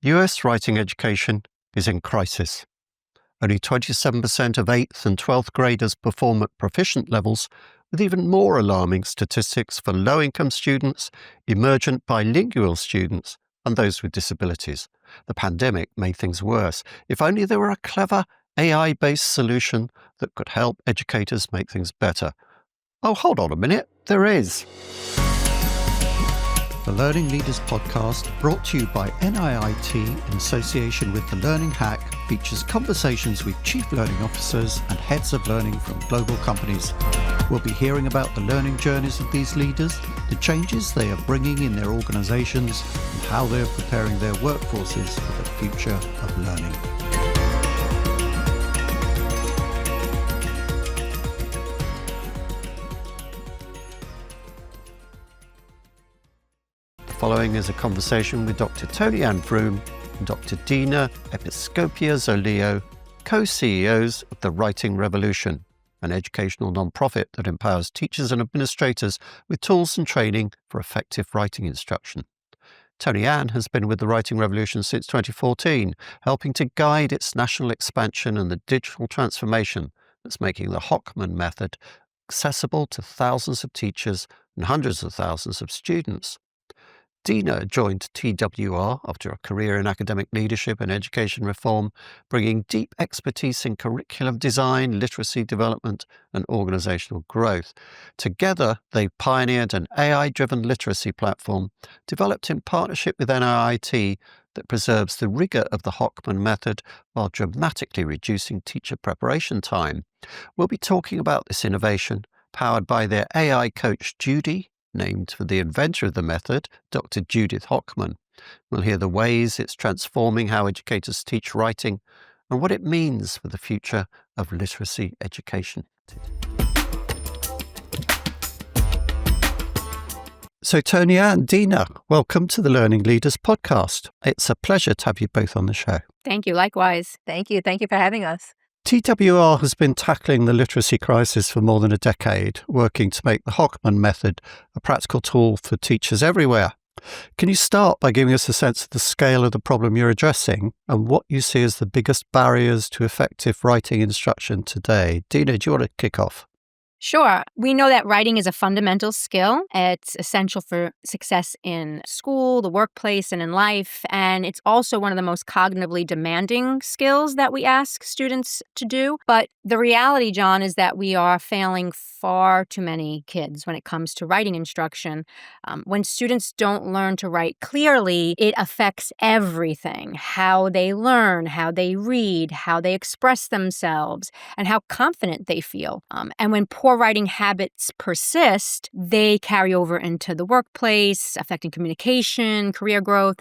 US writing education is in crisis. Only 27% of 8th and 12th graders perform at proficient levels, with even more alarming statistics for low-income students, emergent bilingual students, and those with disabilities. The pandemic made things worse. If only there were a clever AI-based solution that could help educators make things better. Oh, hold on a minute. There is. The Learning Leaders Podcast, brought to you by NIIT in association with The Learning Hack, features conversations with chief learning officers and heads of learning from global companies. We'll be hearing about the learning journeys of these leaders, the changes they are bringing in their organizations, and how they are preparing their workforces for the future of learning. Following is a conversation with Dr. Toni-Ann Vroom and Dr. Dina Episcopia-Zoleo, co-CEOs of the Writing Revolution, an educational non-profit that empowers teachers and administrators with tools and training for effective writing instruction. Toni-Ann has been with the Writing Revolution since 2014, helping to guide its national expansion and the digital transformation that's making the Hochman Method accessible to thousands of teachers and hundreds of thousands of students. Dina joined TWR after a career in academic leadership and education reform, bringing deep expertise in curriculum design, literacy development, and organizational growth. Together, they pioneered an AI-driven literacy platform developed in partnership with NIIT that preserves the rigor of the Hochman Method while dramatically reducing teacher preparation time. We'll be talking about this innovation, powered by their AI coach, Judy, named for the inventor of the method, Dr. Judith Hochman. We'll hear the ways it's transforming how educators teach writing and what it means for the future of literacy education. So Toni-Ann, Dina, welcome to the Learning Leaders Podcast. It's a pleasure to have you both on the show. Thank you. Likewise. Thank you. Thank you for having us. TWR has been tackling the literacy crisis for more than a decade, working to make the Hochman Method a practical tool for teachers everywhere. Can you start by giving us a sense of the scale of the problem you're addressing and what you see as the biggest barriers to effective writing instruction today? Dina, do you want to kick off? Sure. We know that writing is a fundamental skill. It's essential for success in school, the workplace, and in life. And it's also one of the most cognitively demanding skills that we ask students to do. But the reality, John, is that we are failing far too many kids when it comes to writing instruction. When students don't learn to write clearly, it affects everything: how they learn, how they read, how they express themselves, and how confident they feel. And when poor writing habits persist, they carry over into the workplace, affecting communication, career growth.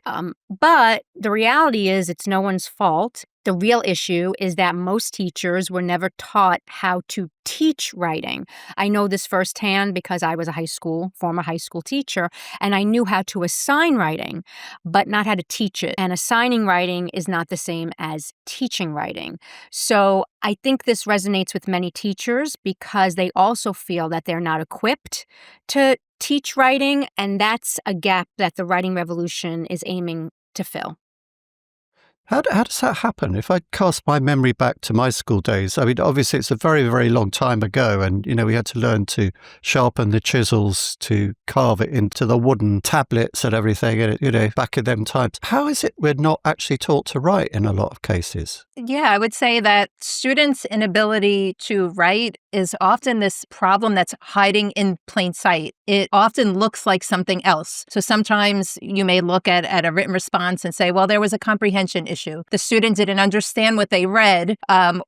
But the reality is it's no one's fault. The real issue is that most teachers were never taught how to teach writing. I know this firsthand because I was a former high school teacher, and I knew how to assign writing, but not how to teach it. And assigning writing is not the same as teaching writing. So I think this resonates with many teachers because they also feel that they're not equipped to teach writing, and that's a gap that the Writing Revolution is aiming to fill. How does that happen? If I cast my memory back to my school days, I mean, obviously it's a very, very long time ago, and, we had to learn to sharpen the chisels, to carve it into the wooden tablets and everything, and, back in them times. How is it we're not actually taught to write in a lot of cases? Yeah, I would say that students' inability to write is often this problem that's hiding in plain sight. It often looks like something else. So sometimes you may look at a written response and say, well, there was a comprehension issue. The student didn't understand what they read,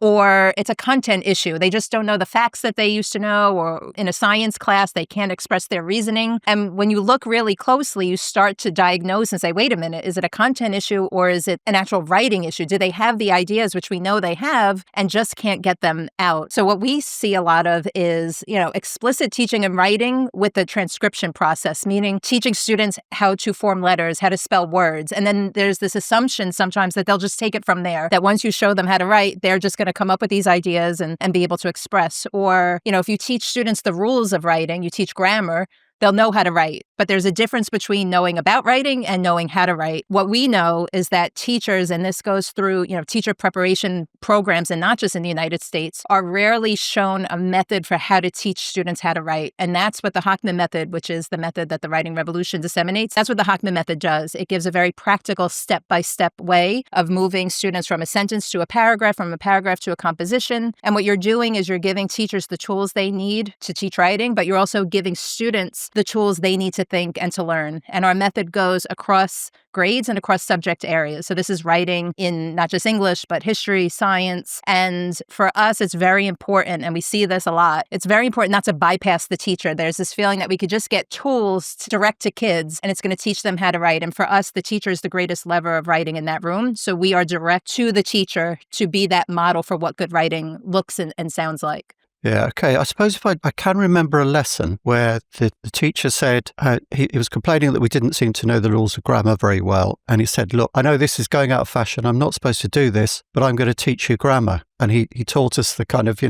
or it's a content issue. They just don't know the facts that they used to know, or in a science class, they can't express their reasoning. And when you look really closely, you start to diagnose and say, wait a minute, is it a content issue or is it an actual writing issue? Do they have the ideas, which we know they have, and just can't get them out? So what we see a lot of is, explicit teaching and writing with the transcription process, meaning teaching students how to form letters, how to spell words. And then there's this assumption sometimes that they'll just take it from there, that once you show them how to write, they're just going to come up with these ideas and be able to express. Or, if you teach students the rules of writing, you teach grammar, they'll know how to write. But there's a difference between knowing about writing and knowing how to write. What we know is that teachers, and this goes through, teacher preparation programs, and not just in the United States, are rarely shown a method for how to teach students how to write. And that's what the Hochman Method, which is the method that the Writing Revolution disseminates, that's what the Hochman Method does. It gives a very practical step-by-step way of moving students from a sentence to a paragraph, from a paragraph to a composition. And what you're doing is you're giving teachers the tools they need to teach writing, but you're also giving students the tools they need to think and to learn. And our method goes across grades and across subject areas. So this is writing in not just English, but history, science. And for us, it's very important, and we see this a lot, it's very important not to bypass the teacher. There's this feeling that we could just get tools direct to kids, and it's going to teach them how to write. And for us, the teacher is the greatest lever of writing in that room. So we are direct to the teacher to be that model for what good writing looks and sounds like. Yeah, okay. I suppose if I can remember a lesson where the teacher said, he was complaining that we didn't seem to know the rules of grammar very well. And he said, look, I know this is going out of fashion. I'm not supposed to do this, but I'm going to teach you grammar. And he taught us the kind of,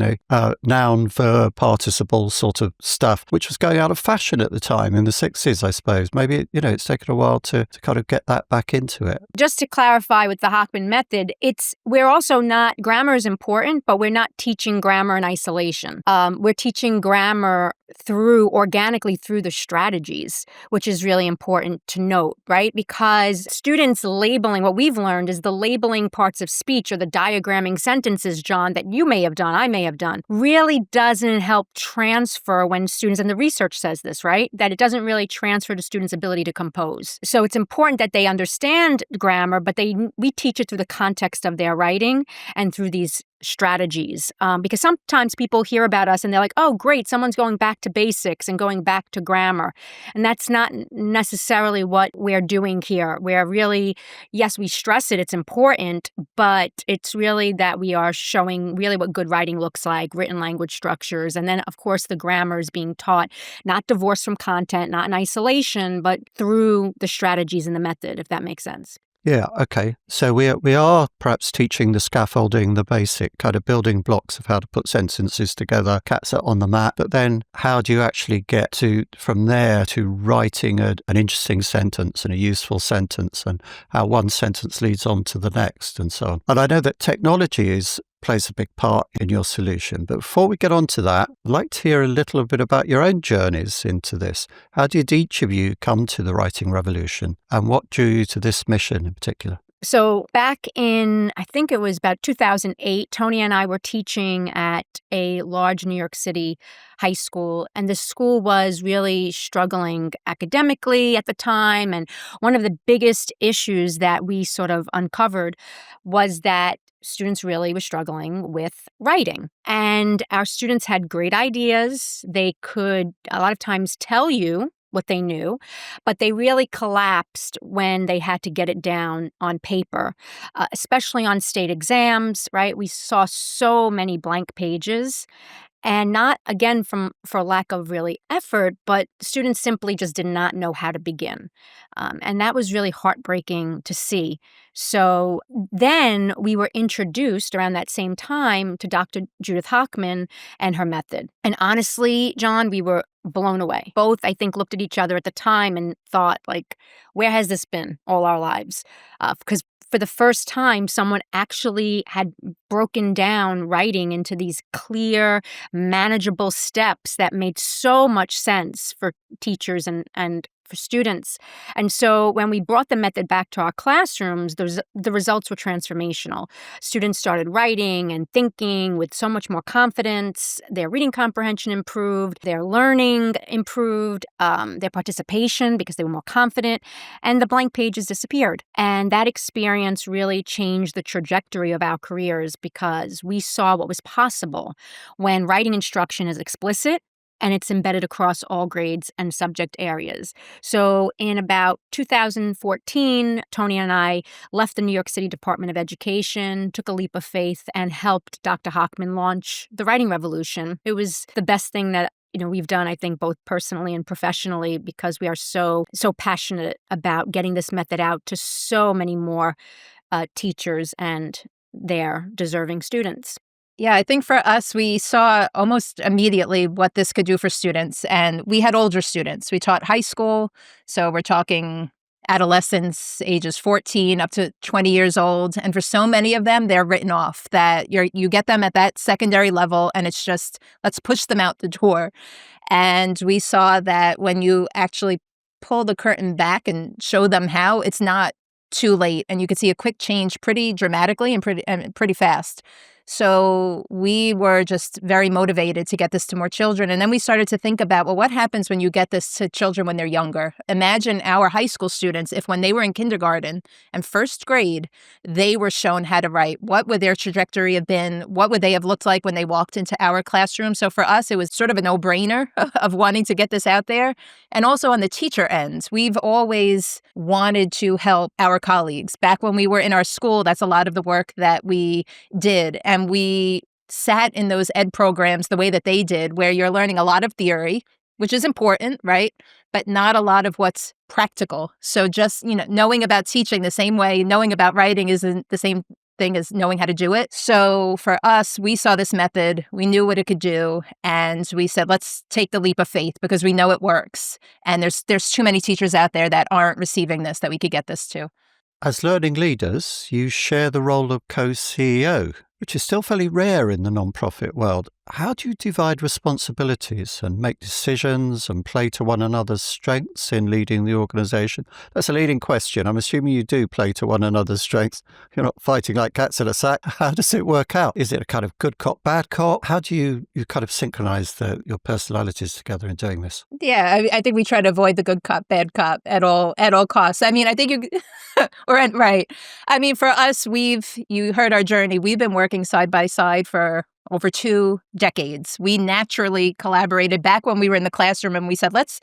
noun, verb, participle sort of stuff, which was going out of fashion at the time in the 60s, I suppose. Maybe, it's taken a while to kind of get that back into it. Just to clarify with the Hochman Method, we're also not, grammar is important, but we're not teaching grammar in isolation. We're teaching grammar organically through the strategies, which is really important to note, right? Because students labeling, what we've learned is the labeling parts of speech or the diagramming sentences, John, that you may have done, I may have done, really doesn't help transfer when students, and the research says this, right? That it doesn't really transfer to students' ability to compose. So it's important that they understand grammar, but we teach it through the context of their writing and through these strategies. Because sometimes people hear about us and they're like, oh, great, someone's going back to basics and going back to grammar. And that's not necessarily what we're doing here. We're really, yes, we stress it, it's important, but it's really that we are showing really what good writing looks like, written language structures. And then, of course, the grammar is being taught, not divorced from content, not in isolation, but through the strategies and the method, if that makes sense. Yeah, okay. So we are perhaps teaching the scaffolding, the basic kind of building blocks of how to put sentences together, cats on the mat. But then how do you actually get from there to writing an interesting sentence and a useful sentence, and how one sentence leads on to the next and so on. And I know that technology plays a big part in your solution. But before we get on to that, I'd like to hear a little bit about your own journeys into this. How did each of you come to the writing revolution, and what drew you to this mission in particular? So back in, I think it was about 2008, Toni and I were teaching at a large New York City high school, and the school was really struggling academically at the time. And one of the biggest issues that we sort of uncovered was that students really were struggling with writing. And our students had great ideas. They could a lot of times tell you what they knew, but they really collapsed when they had to get it down on paper, especially on state exams, right? We saw so many blank pages. And not, again, for lack of really effort, but students simply just did not know how to begin. And that was really heartbreaking to see. So then we were introduced around that same time to Dr. Judith Hochman and her method. And honestly, John, we were blown away. Both, I think, looked at each other at the time and thought, like, where has this been all our lives? Because for the first time, someone actually had broken down writing into these clear, manageable steps that made so much sense for teachers and for students. And so when we brought the method back to our classrooms, the results were transformational. Students started writing and thinking with so much more confidence. Their reading comprehension improved, their learning improved, their participation because they were more confident, and the blank pages disappeared. And that experience really changed the trajectory of our careers because we saw what was possible when writing instruction is explicit and it's embedded across all grades and subject areas. So in about 2014, Toni and I left the New York City Department of Education, took a leap of faith, and helped Dr. Hochman launch the Writing Revolution. It was the best thing that we've done, I think, both personally and professionally, because we are so passionate about getting this method out to so many more teachers and their deserving students. Yeah, I think for us, we saw almost immediately what this could do for students. And we had older students. We taught high school. So we're talking adolescents, ages 14 up to 20 years old. And for so many of them, they're written off that you get them at that secondary level and it's just, let's push them out the door. And we saw that when you actually pull the curtain back and show them how, it's not too late. And you could see a quick change pretty dramatically and pretty fast. So we were just very motivated to get this to more children. And then we started to think about, well, what happens when you get this to children when they're younger? Imagine our high school students, if when they were in kindergarten and first grade, they were shown how to write, what would their trajectory have been? What would they have looked like when they walked into our classroom? So for us, it was sort of a no-brainer of wanting to get this out there. And also on the teacher end, we've always wanted to help our colleagues. Back when we were in our school, that's a lot of the work that we did. And we sat in those ed programs the way that they did, where you're learning a lot of theory, which is important, right? But not a lot of what's practical. So just, knowing about teaching the same way, knowing about writing isn't the same thing as knowing how to do it. So for us, we saw this method, we knew what it could do, and we said, let's take the leap of faith because we know it works. And there's too many teachers out there that aren't receiving this that we could get this to. As learning leaders, you share the role of co-CEO, which is still fairly rare in the nonprofit world. How do you divide responsibilities and make decisions and play to one another's strengths in leading the organization? That's a leading question. I'm assuming you do play to one another's strengths. You're not fighting like cats in a sack. How does it work out? Is it a kind of good cop, bad cop? How do you kind of synchronize your personalities together in doing this? Yeah, I think we try to avoid the good cop, bad cop at all costs. I mean, I think you... Right. I mean, for us, you heard our journey. We've been working side by side for over 2 decades. We naturally collaborated back when we were in the classroom and we said, let's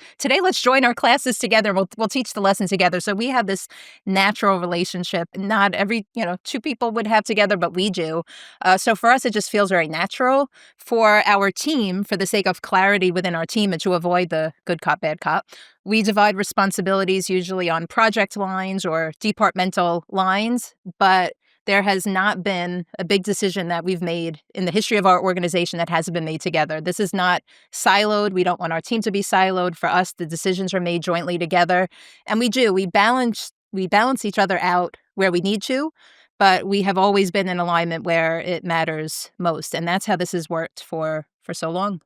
join our classes together and we'll teach the lesson together. So we have this natural relationship. Not every, 2 people would have together, but we do. So for us, it just feels very natural. For our team, for the sake of clarity within our team and to avoid the good cop, bad cop, we divide responsibilities usually on project lines or departmental lines, but there has not been a big decision that we've made in the history of our organization that hasn't been made together. This is not siloed. We don't want our team to be siloed. For us, the decisions are made jointly together. And we do. We balance each other out where we need to, but we have always been in alignment where it matters most. And that's how this has worked for so long.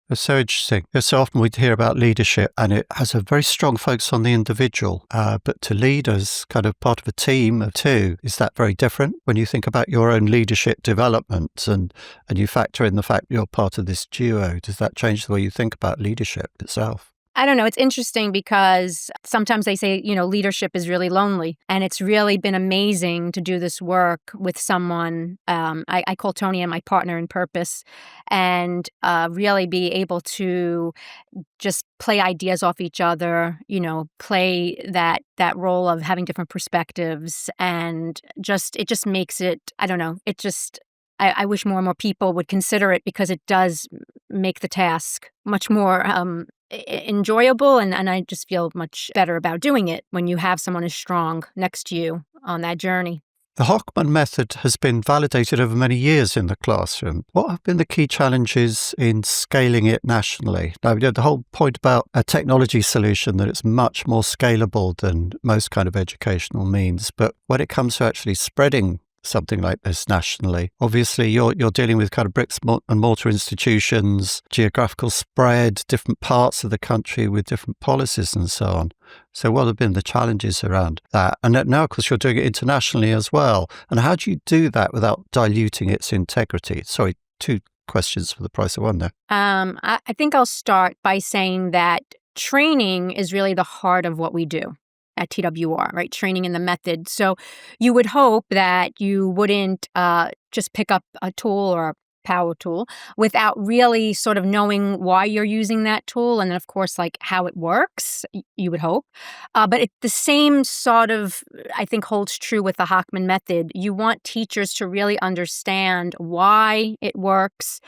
It's so interesting. So often we hear about leadership and it has a very strong focus on the individual, but to lead as kind of part of a team of 2, is that very different when you think about your own leadership development and you factor in the fact you're part of this duo? Does that change the way you think about leadership itself? I don't know. It's interesting because sometimes they say, leadership is really lonely. And it's really been amazing to do this work with someone. I call Toni-Ann my partner in purpose, and really be able to just play ideas off each other, play that role of having different perspectives. And it just makes it, I don't know, I wish more and more people would consider it because it does make the task much more enjoyable, and I just feel much better about doing it when you have someone as strong next to you on that journey. The Hochman Method has been validated over many years in the classroom. What have been the key challenges in scaling it nationally? Now, the whole point about a technology solution, that it's much more scalable than most kind of educational means. But when it comes to actually spreading something like this nationally, obviously you're dealing with kind of bricks and mortar institutions, geographical spread, different parts of the country with different policies and so on. So what have been the challenges around that? And now, of course, you're doing it internationally as well. And how do you do that without diluting its integrity? Sorry, 2 questions for the price of one there. I think I'll start by saying that training is really the heart of what we do at TWR, right? Training in the method. So you would hope that you wouldn't just pick up a tool or a power tool without really sort of knowing why you're using that tool. And then, of course, like how it works, you would hope. But the same sort of, I think, holds true with the Hochman Method. You want teachers to really understand why it works,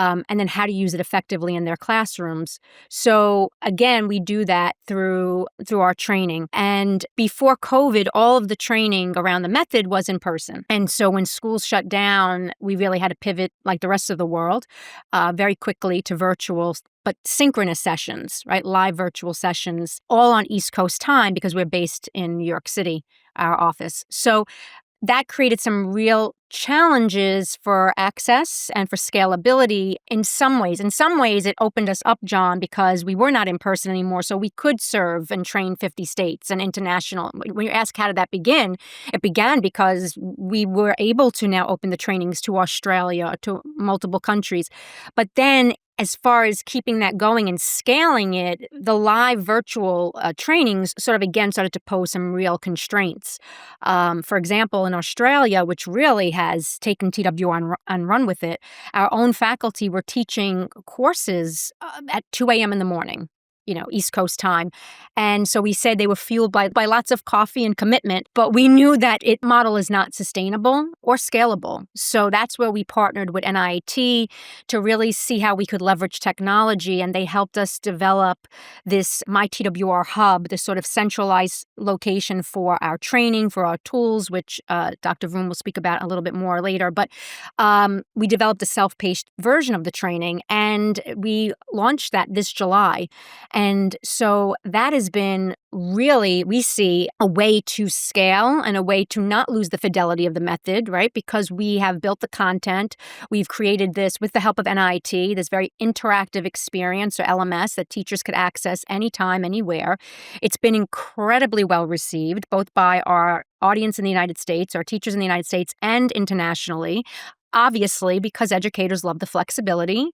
and then how to use it effectively in their classrooms. So again, we do that through our training. And before COVID, all of the training around the method was in person. And so when schools shut down, we really had to pivot like the rest of the world very quickly to virtual, but synchronous sessions, right? Live virtual sessions, all on East Coast time because we're based in New York City, our office. So that created some real challenges for access and for scalability in some ways. In some ways, it opened us up, John, because we were not in person anymore. So we could serve and train 50 states and international. When you ask how did that begin, it began because we were able to now open the trainings to Australia, to multiple countries. But then as far as keeping that going and scaling it, the live virtual trainings sort of again started to pose some real constraints. For example, in Australia, which really has taken TWR and run with it, our own faculty were teaching courses at 2 a.m. in the morning, East Coast time. And so we said they were fueled by lots of coffee and commitment, but we knew that model is not sustainable or scalable. So that's where we partnered with NIIT to really see how we could leverage technology. And they helped us develop this MyTWR hub, this sort of centralized location for our training, for our tools, which Dr. Vroom will speak about a little bit more later. But we developed a self-paced version of the training, and we launched that this July. And so that has been really, we see a way to scale and a way to not lose the fidelity of the method, right? Because we have built the content. We've created this with the help of NIIT, this very interactive experience or LMS that teachers could access anytime, anywhere. It's been incredibly well received, both by our audience in the United States, our teachers in the United States, and internationally. Obviously, because educators love the flexibility.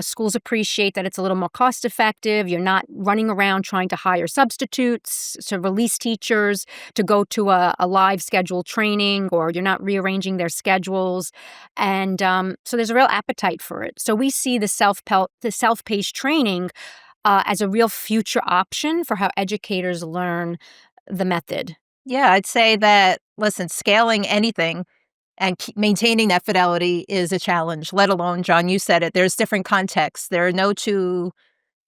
Schools appreciate that it's a little more cost effective. You're not running around trying to hire substitutes, to release teachers, to go to a live scheduled training, or you're not rearranging their schedules. And so there's a real appetite for it. So we see the self-paced training as a real future option for how educators learn the method. Yeah, I'd say that, listen, scaling anything and maintaining that fidelity is a challenge, let alone, John, you said it, there's different contexts. There are no two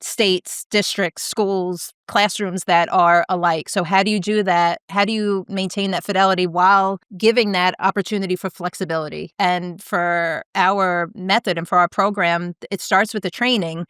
states, districts, schools, classrooms that are alike. So how do you do that? How do you maintain that fidelity while giving that opportunity for flexibility? And for our method and for our program, it starts with the training.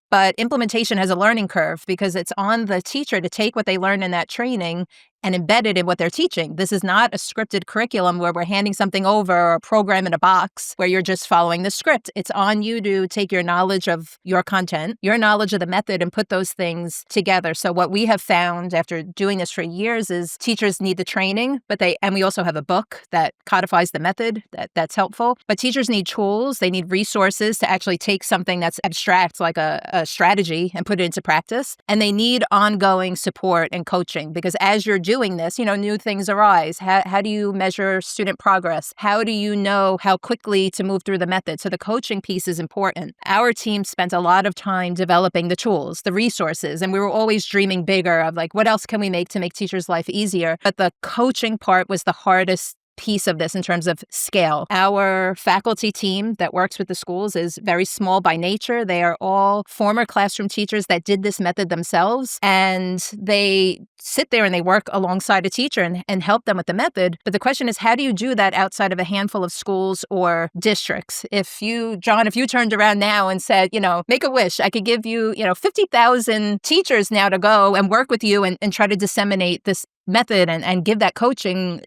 But implementation has a learning curve because it's on the teacher to take what they learn in that training and embed it in what they're teaching. This is not a scripted curriculum where we're handing something over or a program in a box where you're just following the script. It's on you to take your knowledge of your content, your knowledge of the method, and put those things together. So what we have found after doing this for years is teachers need the training, and we also have a book that codifies the method that's helpful. But teachers need tools. They need resources to actually take something that's abstract, like a strategy, and put it into practice. And they need ongoing support and coaching because as you're doing this, new things arise. How do you measure student progress? How do you know how quickly to move through the method? So the coaching piece is important. Our team spent a lot of time developing the tools, the resources, and we were always dreaming bigger of what else can we make to make teachers' life easier? But the coaching part was the hardest piece of this in terms of scale. Our faculty team that works with the schools is very small by nature. They are all former classroom teachers that did this method themselves, and they sit there and they work alongside a teacher and help them with the method. But the question is, how do you do that outside of a handful of schools or districts? If you turned around now and said, make a wish, I could give you, 50,000 teachers now to go and work with you and try to disseminate this method and give that coaching,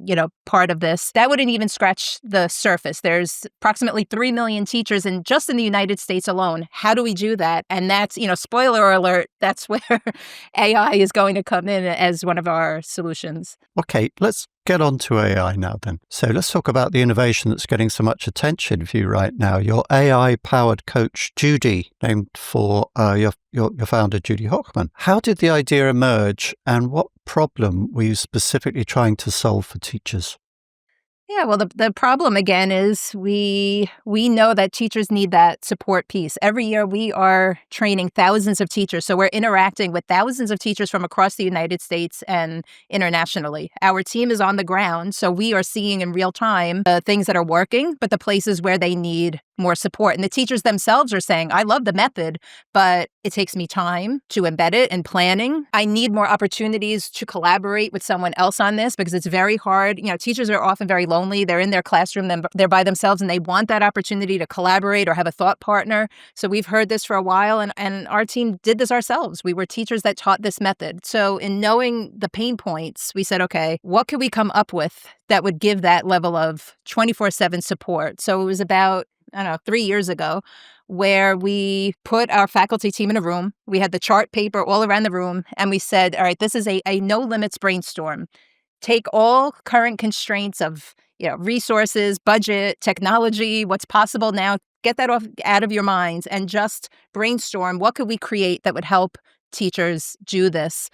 part of this, that wouldn't even scratch the surface. There's approximately 3 million teachers just in the United States alone. How do we do that? And that's, spoiler alert, that's where AI is going to come in as one of our solutions. Okay, let's get on to AI now then. So let's talk about the innovation that's getting so much attention for you right now. Your AI-powered coach, Judy, named for your founder, Judy Hochman. How did the idea emerge and what problem were you specifically trying to solve for teachers? Yeah, well, the problem again is we know that teachers need that support piece. Every year we are training thousands of teachers. So we're interacting with thousands of teachers from across the United States and internationally. Our team is on the ground. So we are seeing in real time the things that are working, but the places where they need more support. And the teachers themselves are saying, I love the method, but it takes me time to embed it and planning. I need more opportunities to collaborate with someone else on this because it's very hard. Teachers are often very lonely. They're in their classroom, they're by themselves, and they want that opportunity to collaborate or have a thought partner. So we've heard this for a while, and our team did this ourselves. We were teachers that taught this method. So in knowing the pain points, we said, okay, what could we come up with that would give that level of 24/7 support? So it was about 3 years ago, where we put our faculty team in a room. We had the chart paper all around the room, and we said, all right, this is a no limits brainstorm. Take all current constraints of resources, budget, technology, what's possible now, get that out of your minds and just brainstorm what could we create that would help teachers do this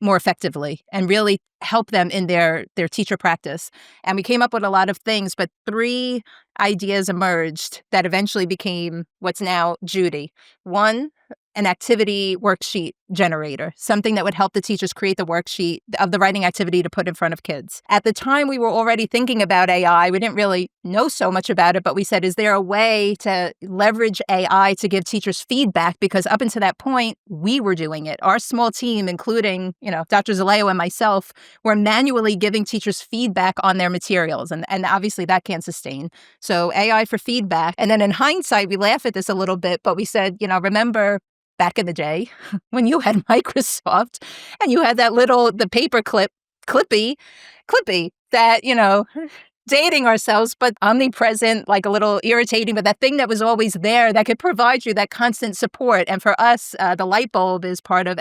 more effectively and really help them in their teacher practice. And we came up with a lot of things, but 3 ideas emerged that eventually became what's now Judy. One, an activity worksheet generator, something that would help the teachers create the worksheet of the writing activity to put in front of kids. At the time, we were already thinking about AI. We didn't really know so much about it, but we said, is there a way to leverage AI to give teachers feedback? Because up until that point, we were doing it. Our small team, including, Dr. Zoleo and myself, were manually giving teachers feedback on their materials. And obviously that can't sustain. So AI for feedback. And then in hindsight, we laugh at this a little bit, but we said, remember back in the day when you had Microsoft and you had the paper clippy that, dating ourselves, but omnipresent, like a little irritating, but that thing that was always there that could provide you that constant support. And for us, the light bulb is part of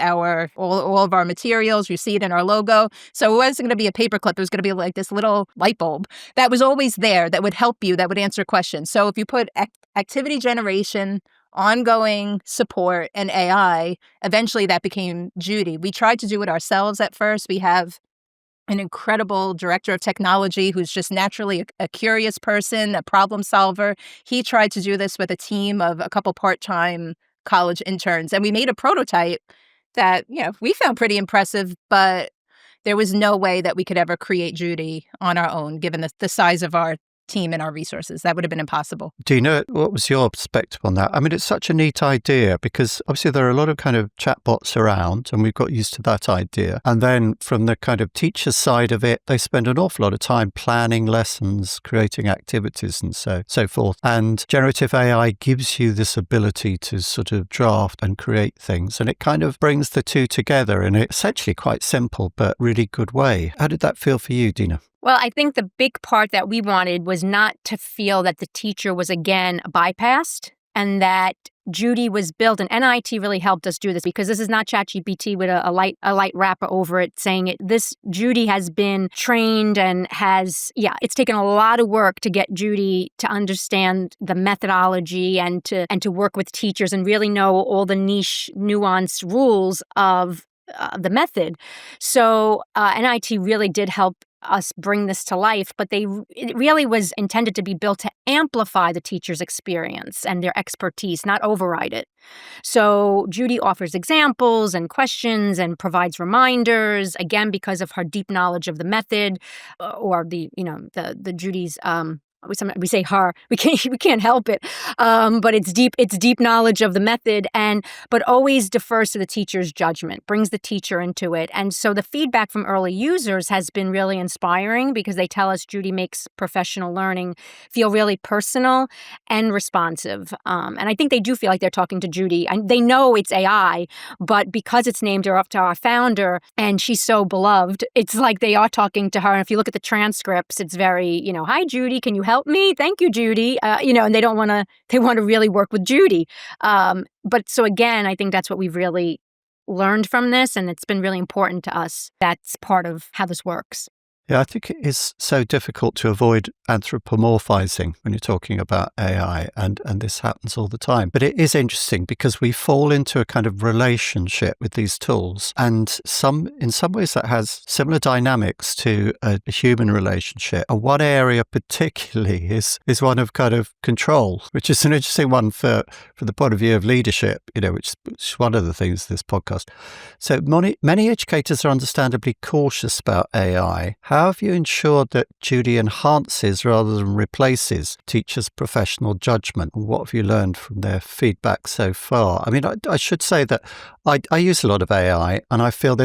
all of our materials. You see it in our logo. So it wasn't going to be a paper clip. It was going to be like this little light bulb that was always there that would help you, that would answer questions. So if you put activity generation, ongoing support, and AI, eventually that became Judy. We tried to do it ourselves at first. We have an incredible director of technology who's just naturally a curious person, a problem solver. He tried to do this with a team of a couple part-time college interns. And we made a prototype that, we found pretty impressive, but there was no way that we could ever create Judy on our own, given the size of our team and our resources. That would have been impossible. Dina, what was your perspective on that? I mean, it's such a neat idea because obviously there are a lot of kind of chatbots around and we've got used to that idea. And then from the kind of teacher side of it, they spend an awful lot of time planning lessons, creating activities and so forth. And generative AI gives you this ability to sort of draft and create things. And it kind of brings the two together in an essentially quite simple but really good way. How did that feel for you, Dina? Well, I think the big part that we wanted was not to feel that the teacher was again bypassed and that Judy was built, and NIIT really helped us do this because this is not ChatGPT with a light wrapper over it saying it. This Judy has been trained and it's taken a lot of work to get Judy to understand the methodology and to work with teachers and really know all the niche, nuanced rules of the method. So NIIT really did help us bring this to life, but it really was intended to be built to amplify the teacher's experience and their expertise, not override it. So Judy offers examples and questions and provides reminders, again, because of her deep knowledge of the method or the Judy's we say her, we can't help it, but it's deep knowledge of the method, but always defers to the teacher's judgment, brings the teacher into it. And so the feedback from early users has been really inspiring because they tell us Judy makes professional learning feel really personal and responsive. And I think they do feel like they're talking to Judy. And they know it's AI, but because it's named after our founder and she's so beloved, it's like they are talking to her. And if you look at the transcripts, it's very, hi, Judy, can you help me? Thank you, Judy. And they want to really work with Judy. But so again, I think that's what we've really learned from this. And it's been really important to us. That's part of how this works. Yeah, I think it is so difficult to avoid anthropomorphizing when you're talking about AI, and this happens all the time. But it is interesting because we fall into a kind of relationship with these tools, and in some ways that has similar dynamics to a human relationship. And one area particularly is one of kind of control, which is an interesting one from the point of view of leadership, which is one of the things of this podcast. So many educators are understandably cautious about AI. How have you ensured that Judy enhances rather than replaces teachers' professional judgment? And what have you learned from their feedback so far? I mean, I should say that I use a lot of AI, and I feel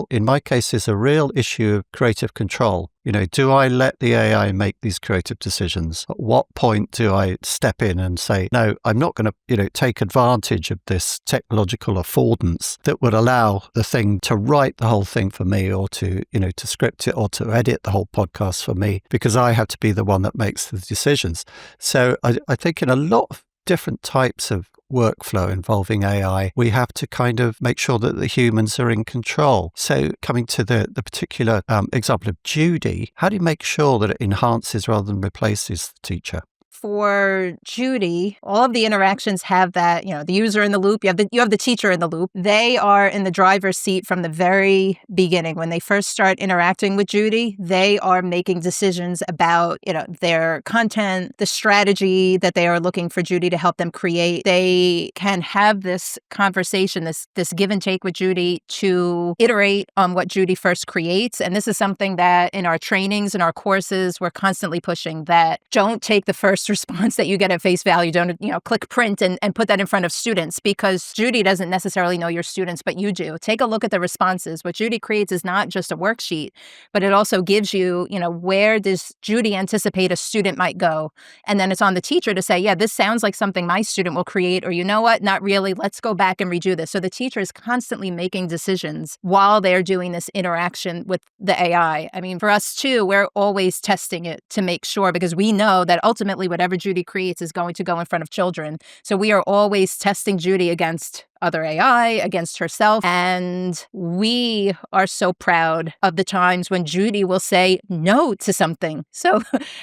in my case, there's a real issue of creative control. Do I let the AI make these creative decisions? At what point do I step in and say, no, I'm not going to, take advantage of this technological affordance that would allow the thing to write the whole thing for me, or to script it, or to edit the whole podcast for me, because I have to be the one that makes the decisions. So I think in a lot of different types of workflow involving AI, we have to kind of make sure that the humans are in control. So coming to the particular example of Judy, how do you make sure that it enhances rather than replaces the teacher? For Judy, all of the interactions have that, the user in the loop, you have the teacher in the loop. They are in the driver's seat from the very beginning. When they first start interacting with Judy, they are making decisions about, their content, the strategy that they are looking for Judy to help them create. They can have this conversation, this give and take with Judy to iterate on what Judy first creates. And this is something that in our trainings and our courses, we're constantly pushing, that don't take the first response that you get at face value. Don't, click print and put that in front of students, because Judy doesn't necessarily know your students, but you do. Take a look at the responses. What Judy creates is not just a worksheet, but it also gives you, where does Judy anticipate a student might go? And then it's on the teacher to say, yeah, this sounds like something my student will create, or you know what, not really, let's go back and redo this. So the teacher is constantly making decisions while they're doing this interaction with the AI. I mean, for us too, we're always testing it to make sure, because we know that ultimately whatever Judy creates is going to go in front of children. So we are always testing Judy against other AI, against herself. And we are so proud of the times when Judy will say no to something. So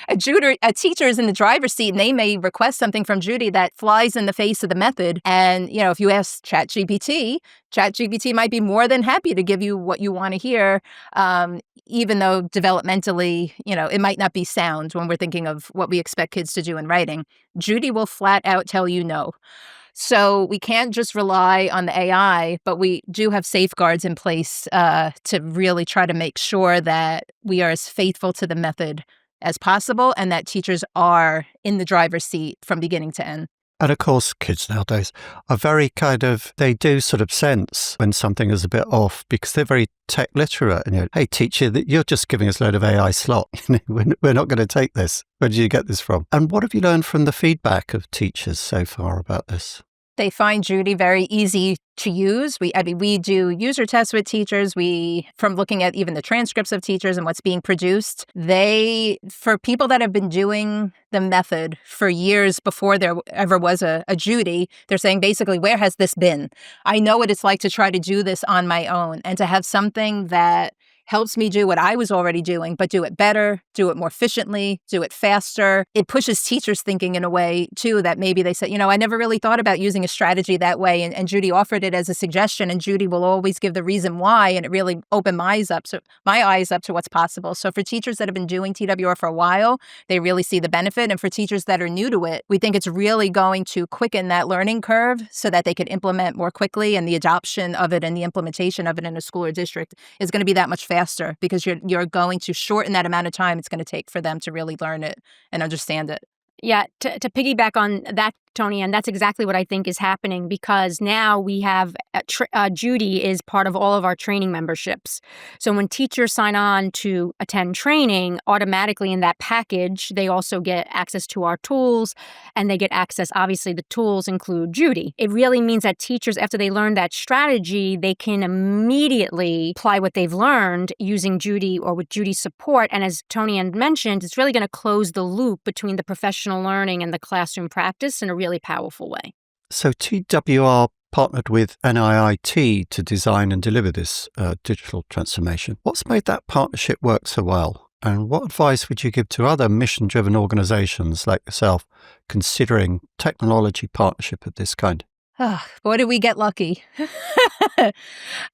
a teacher is in the driver's seat, and they may request something from Judy that flies in the face of the method. And, if you ask ChatGPT might be more than happy to give you what you want to hear, even though developmentally, it might not be sound when we're thinking of what we expect kids to do in writing. Judy will flat out tell you no. So we can't just rely on the AI, but we do have safeguards in place to really try to make sure that we are as faithful to the method as possible, and that teachers are in the driver's seat from beginning to end. And of course, kids nowadays are very they do sort of sense when something is a bit off, because they're very tech literate. And hey, teacher, you're just giving us a load of AI slop. We're not going to take this. Where did you get this from? And what have you learned from the feedback of teachers so far about this? They find Judy very easy to use. We do user tests with teachers. From looking at even the transcripts of teachers and what's being produced, for people that have been doing the method for years before there ever was a Judy, they're saying basically, where has this been? I know what it's like to try to do this on my own, and to have something that helps me do what I was already doing, but do it better, do it more efficiently, do it faster. It pushes teachers thinking in a way, too, that maybe they said, I never really thought about using a strategy that way. And Judy offered it as a suggestion, and Judy will always give the reason why. And it really opened my eyes up to what's possible. So for teachers that have been doing TWR for a while, they really see the benefit. And for teachers that are new to it, we think it's really going to quicken that learning curve so that they could implement more quickly. And the adoption of it and the implementation of it in a school or district is going to be that much faster, because you're going to shorten that amount of time it's going to take for them to really learn it and understand it. Yeah, to piggyback on that, Toni, and that's exactly what I think is happening, because now we have Judy is part of all of our training memberships. So when teachers sign on to attend training, automatically in that package, they also get access to our tools, and they get access, obviously the tools include Judy. It really means that teachers, after they learn that strategy, they can immediately apply what they've learned using Judy or with Judy's support. And as Toni-Ann mentioned, it's really going to close the loop between the professional learning and the classroom practice in a really powerful way. So TWR partnered with NIIT to design and deliver this digital transformation. What's made that partnership work so well? And what advice would you give to other mission-driven organizations like yourself considering technology partnership of this kind? Oh, boy, did we get lucky.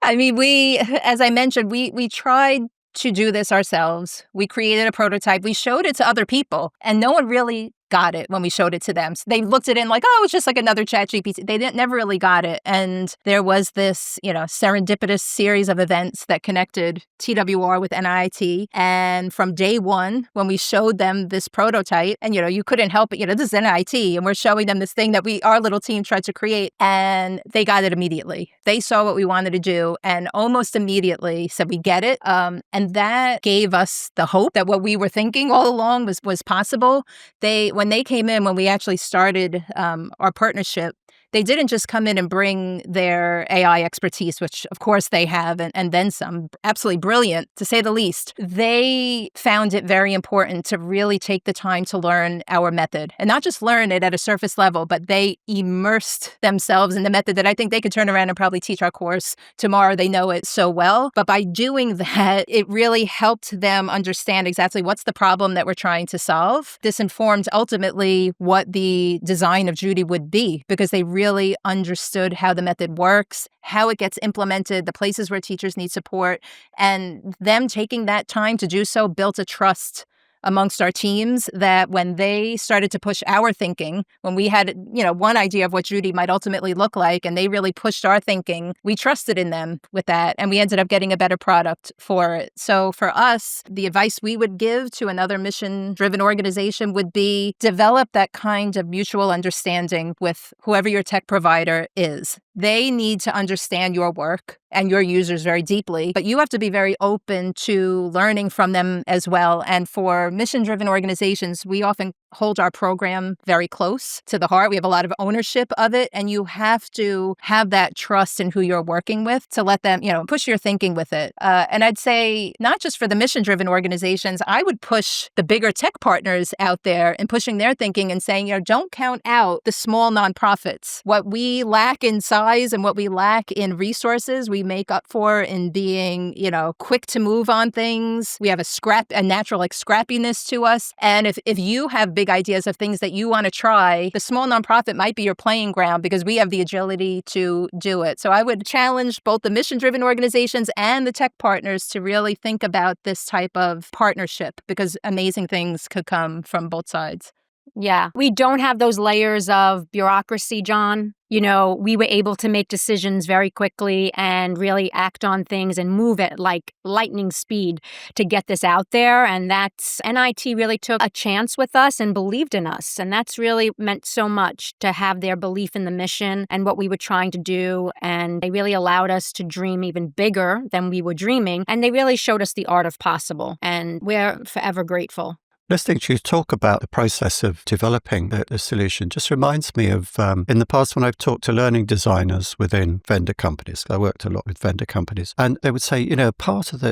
I mean, as I mentioned, we tried to do this ourselves. We created a prototype. We showed it to other people, and no one really got it when we showed it to them. So they looked at it and like, oh, it's just like another ChatGPT. They never really got it. And there was this, serendipitous series of events that connected TWR with NIIT. And from day one, when we showed them this prototype, and, you couldn't help it, this is NIIT, and we're showing them this thing that our little team tried to create, and they got it immediately. They saw what we wanted to do and almost immediately said, we get it. And that gave us the hope that what we were thinking all along was possible. When they came in, when we actually started our partnership, they didn't just come in and bring their AI expertise, which of course they have, and then some, absolutely brilliant, to say the least. They found it very important to really take the time to learn our method, and not just learn it at a surface level, but they immersed themselves in the method that I think they could turn around and probably teach our course tomorrow. They know it so well. But by doing that, it really helped them understand exactly what's the problem that we're trying to solve. This informed ultimately what the design of Judy would be, because they really understood how the method works, how it gets implemented, the places where teachers need support, and them taking that time to do so built a trust amongst our teams that when they started to push our thinking, when we had, one idea of what Judy might ultimately look like, and they really pushed our thinking, we trusted in them with that, and we ended up getting a better product for it. So for us, the advice we would give to another mission-driven organization would be develop that kind of mutual understanding with whoever your tech provider is. They need to understand your work and your users very deeply, but you have to be very open to learning from them as well. And for mission-driven organizations, we often hold our program very close to the heart. We have a lot of ownership of it, and you have to have that trust in who you're working with to let them, push your thinking with it. And I'd say not just for the mission-driven organizations, I would push the bigger tech partners out there in pushing their thinking and saying, don't count out the small nonprofits. What we lack in size and what we lack in resources, we make up for in being, quick to move on things. We have a natural scrappiness to us. And if you have big ideas of things that you want to try, the small nonprofit might be your playing ground because we have the agility to do it. So I would challenge both the mission-driven organizations and the tech partners to really think about this type of partnership, because amazing things could come from both sides. Yeah. We don't have those layers of bureaucracy, John. We were able to make decisions very quickly and really act on things and move at like lightning speed to get this out there. And that's NIIT really took a chance with us and believed in us. And that's really meant so much to have their belief in the mission and what we were trying to do. And they really allowed us to dream even bigger than we were dreaming. And they really showed us the art of possible. And we're forever grateful. Listening to you talk about the process of developing the solution just reminds me of, in the past when I've talked to learning designers within vendor companies, I worked a lot with vendor companies, and they would say,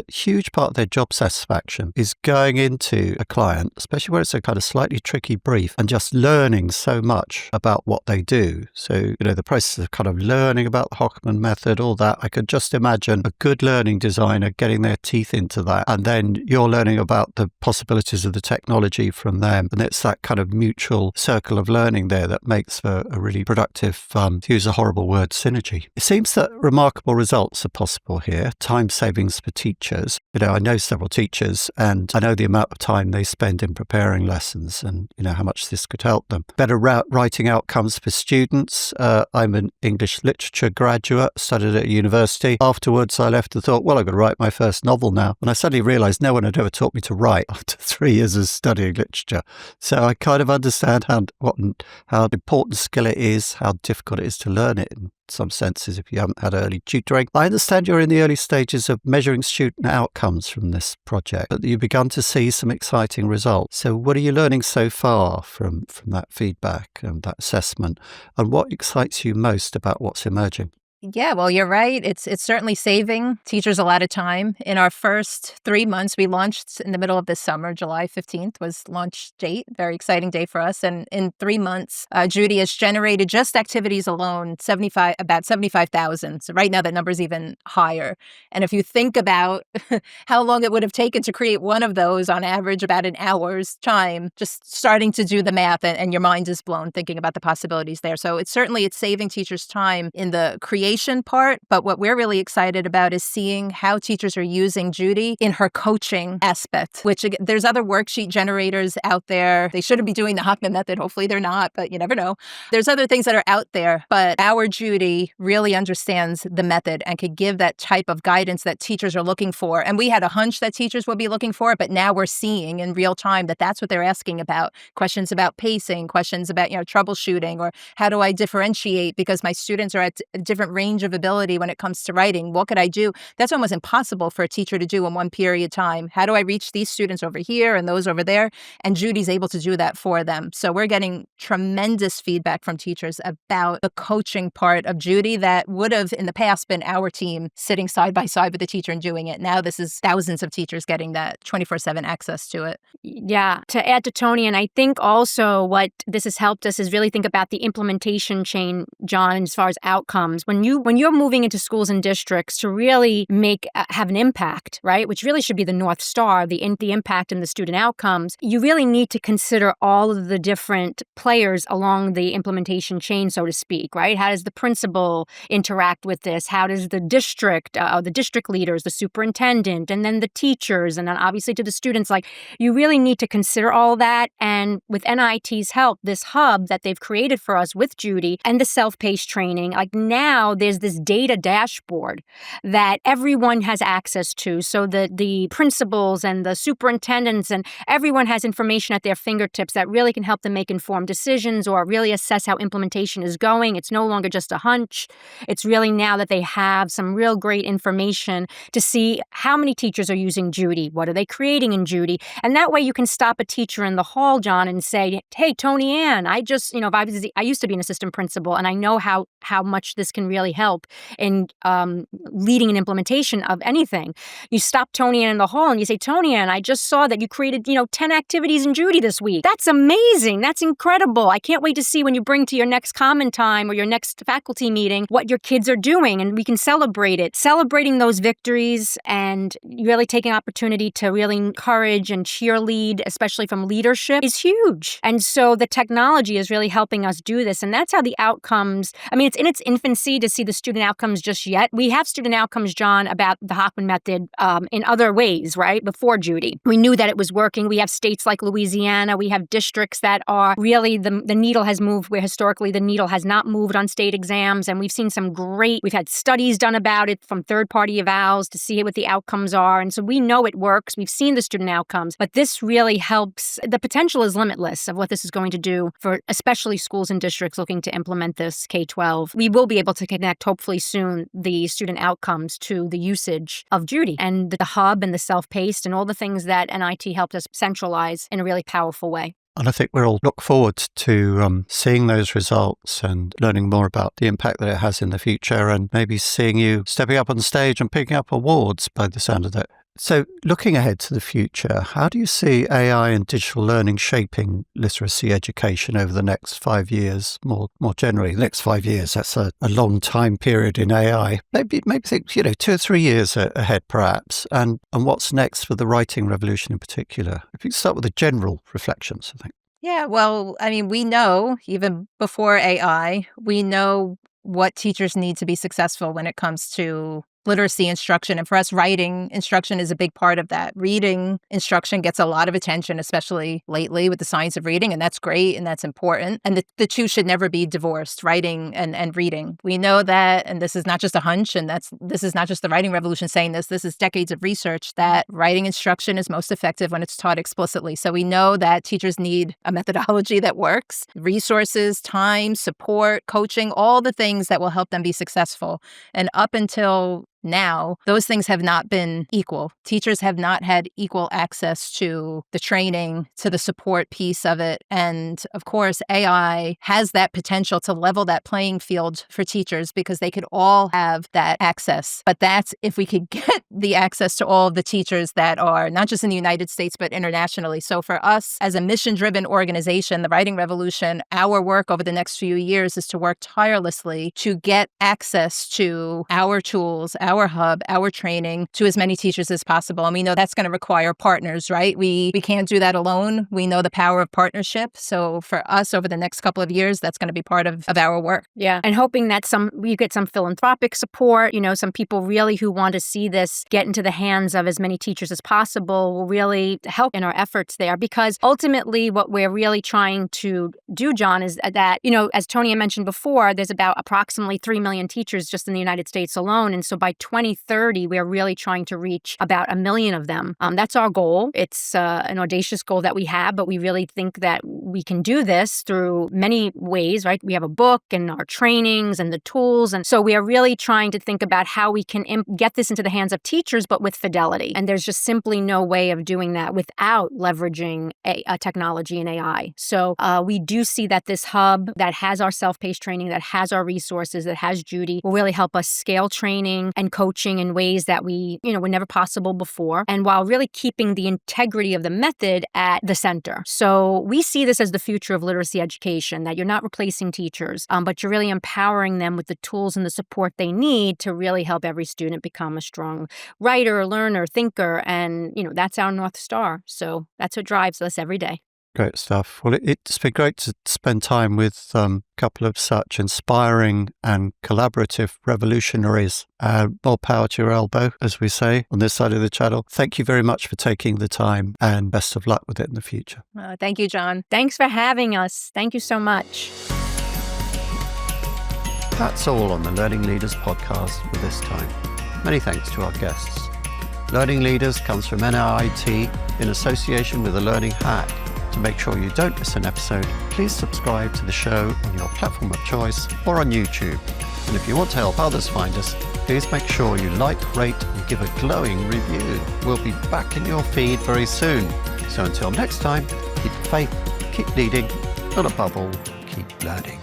huge part of their job satisfaction is going into a client, especially where it's a kind of slightly tricky brief, and just learning so much about what they do. So, the process of kind of learning about the Hochman Method, all that, I could just imagine a good learning designer getting their teeth into that, and then you're learning about the possibilities of the technology from them. And it's that kind of mutual circle of learning there that makes for a really productive, to use a horrible word, synergy. It seems that remarkable results are possible here, time savings for teachers. I know several teachers and I know the amount of time they spend in preparing lessons and, how much this could help them. Better writing outcomes for students. I'm an English literature graduate, studied at a university. Afterwards, I left and thought, well, I've got to write my first novel now. And I suddenly realized no one had ever taught me to write after 3 years of studying literature. So I kind of understand how important skill it is, how difficult it is to learn it in some senses if you haven't had early tutoring. I understand you're in the early stages of measuring student outcomes from this project, that you've begun to see some exciting results. So what are you learning so far from that feedback and that assessment? And what excites you most about what's emerging? Yeah, well, you're right. It's certainly saving teachers a lot of time. In our first 3 months, we launched in the middle of this summer. July 15th was launch date. Very exciting day for us. And in 3 months, Judy has generated just activities alone about 75,000. So right now that number is even higher. And if you think about how long it would have taken to create one of those, on average about an hour's time, just starting to do the math and your mind is blown thinking about the possibilities there. So it's saving teachers time in the creation implementation part, but what we're really excited about is seeing how teachers are using Judy in her coaching aspect, which there's other worksheet generators out there. They shouldn't be doing the Hochman Method. Hopefully they're not, but you never know. There's other things that are out there, but our Judy really understands the method and could give that type of guidance that teachers are looking for. And we had a hunch that teachers would be looking for, but now we're seeing in real time that that's what they're asking about. Questions about pacing, questions about, troubleshooting, or how do I differentiate because my students are at a different range of ability when it comes to writing. What could I do? That's almost impossible for a teacher to do in one period of time. How do I reach these students over here and those over there? And Judy's able to do that for them. So we're getting tremendous feedback from teachers about the coaching part of Judy that would have in the past been our team sitting side by side with the teacher and doing it. Now this is thousands of teachers getting that 24/7 access to it. Yeah. To add to Toni, and I think also what this has helped us is really think about the implementation chain, John, as far as outcomes. When you're moving into schools and districts to really have an impact, right, which really should be the North Star, the impact and the student outcomes, you really need to consider all of the different players along the implementation chain, so to speak, right? How does the principal interact with this? How does the district leaders, the superintendent, and then the teachers, and then obviously to the students, you really need to consider all that. And with NIIT's help, this hub that they've created for us with Judy and the self-paced training, now there's this data dashboard that everyone has access to. So the principals and the superintendents and everyone has information at their fingertips that really can help them make informed decisions or really assess how implementation is going. It's no longer just a hunch. It's really now that they have some real great information to see how many teachers are using Judy, what are they creating in Judy. And that way you can stop a teacher in the hall, John, and say, hey, Toni-Ann, I just, I used to be an assistant principal and I know how much this can really help in leading an implementation of anything. You stop Toni-Ann in the hall and you say, Toni-Ann, I just saw that you created, 10 activities in Judy this week. That's amazing. That's incredible. I can't wait to see when you bring to your next common time or your next faculty meeting what your kids are doing and we can celebrate it. Celebrating those victories and really taking opportunity to really encourage and cheerlead, especially from leadership, is huge. And so the technology is really helping us do this. And that's how the outcomes, it's in its infancy to see the student outcomes just yet. We have student outcomes, John, about the Hochman Method in other ways, right? Before Judy. We knew that it was working. We have states like Louisiana. We have districts that are really, the needle has moved where historically the needle has not moved on state exams. And we've seen we've had studies done about it from third-party evals to see what the outcomes are. And so we know it works. We've seen the student outcomes, but this really helps. The potential is limitless of what this is going to do for especially schools and districts looking to implement this K-12. We will be able to connect, hopefully soon, the student outcomes to the usage of Judy and the hub and the self-paced and all the things that NIT helped us centralize in a really powerful way. And I think we'll all look forward to seeing those results and learning more about the impact that it has in the future and maybe seeing you stepping up on stage and picking up awards by the sound of it. So looking ahead to the future, how do you see AI and digital learning shaping literacy education over the next 5 years, more generally? The next 5 years, that's a long time period in AI. Maybe think, 2 or 3 years ahead perhaps. And what's next for the writing revolution in particular? If you start with the general reflections, I think. Yeah, well, we know even before AI, we know what teachers need to be successful when it comes to literacy instruction. And for us, writing instruction is a big part of that. Reading instruction gets a lot of attention, especially lately with the science of reading, and that's great and that's important. And the two should never be divorced, writing and reading. We know that, and this is not just a hunch, and this is not just the writing revolution saying this is decades of research, that writing instruction is most effective when it's taught explicitly. So we know that teachers need a methodology that works, resources, time, support, coaching, all the things that will help them be successful. And up until now, those things have not been equal. Teachers have not had equal access to the training, to the support piece of it. And of course, AI has that potential to level that playing field for teachers because they could all have that access. But that's if we could get the access to all of the teachers that are not just in the United States, but internationally. So for us as a mission-driven organization, the Writing Revolution, our work over the next few years is to work tirelessly to get access to our tools, our our hub, our training to as many teachers as possible. And we know that's going to require partners, right? We can't do that alone. We know the power of partnership. So for us over the next couple of years, that's going to be part of our work. Yeah. And hoping that you get some philanthropic support, some people really who want to see this get into the hands of as many teachers as possible will really help in our efforts there. Because ultimately what we're really trying to do, John, is that, as Toni-Ann mentioned before, there's about approximately 3 million teachers just in the United States alone. And so by 2030, we're really trying to reach about 1 million of them. That's our goal. It's an audacious goal that we have, but we really think that we can do this through many ways, right? We have a book and our trainings and the tools. And so we are really trying to think about how we can get this into the hands of teachers, but with fidelity. And there's just simply no way of doing that without leveraging technology and AI. So we do see that this hub that has our self-paced training, that has our resources, that has Judy, will really help us scale training and coaching in ways that were never possible before. And while really keeping the integrity of the method at the center. So we see this as the future of literacy education, that you're not replacing teachers, but you're really empowering them with the tools and the support they need to really help every student become a strong writer, learner, thinker. And, that's our North Star. So that's what drives us every day. Great stuff. Well, it's been great to spend time with a couple of such inspiring and collaborative revolutionaries. More power to your elbow, as we say on this side of the channel. Thank you very much for taking the time, and best of luck with it in the future. Thank you, John. Thanks for having us. Thank you so much. That's all on the Learning Leaders podcast for this time. Many thanks to our guests. Learning Leaders comes from NIIT in association with The Learning Hack. To make sure you don't miss an episode, please subscribe to the show on your platform of choice or on YouTube. And if you want to help others find us, please make sure you like, rate, and give a glowing review. We'll be back in your feed very soon. So until next time, keep faith, keep leading, and above all, keep learning.